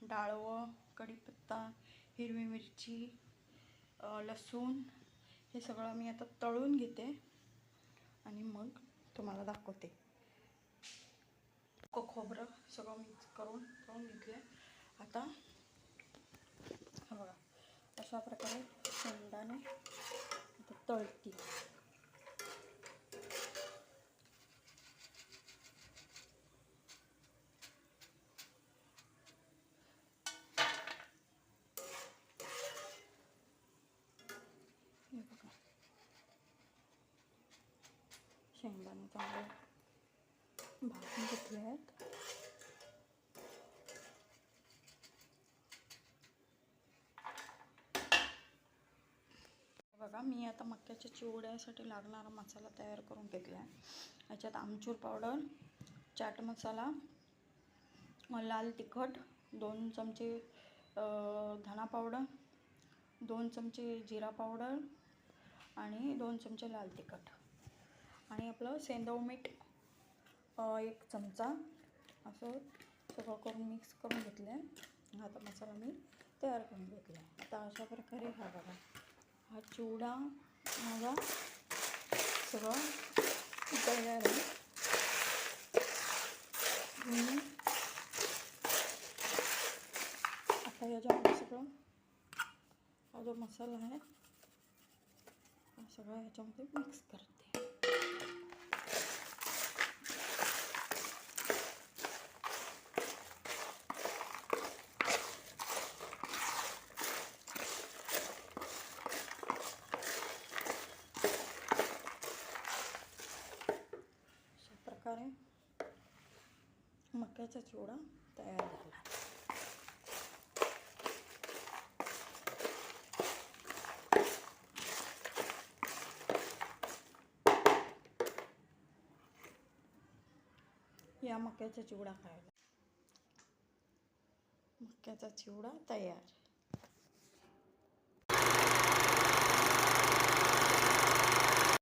डाळवं, कढीपत्ता, हिरवी मिरची, लसूण हे सगळं मी आता तळून घेते आणि मग तुम्हाला दाखवते. खोबरं सगळं मिक्स करून घेतले. आता हा बघा अशा प्रकारे शेंगदाणे तळती. हे बघा शेंगदाणे चांगले भाजून घेतले आहेत. बघा मी आता मक्याच्या चिवड्यासाठी लागणारा मसाला तयार करून घेतला आहे. याच्यात आमचूर पावडर, चाट मसाला, लाल तिखट, 2 चमचे धना पावडर, 2 चमचे जिरा पावडर आणि 2 चमचे लाल तिखट आणि आपलं सेंधव मीठ 1 चमचा असं सगळं करून मिक्स करून घेतलं आहे. आता मसाला मी तयार करून घेतला आहे. आता अशा प्रकारे हा बघा हा चिवडा माझा सगळं तयार आहे. आता याच्यामध्ये सगळं हा जो मसाला आहे हा सगळा ह्याच्यामध्ये मिक्स करते. प्रकारे मक्याचा चिवडा तयार झाला. या मक्याचा चिवडा खायला. मक्याचा चिवडा तयार.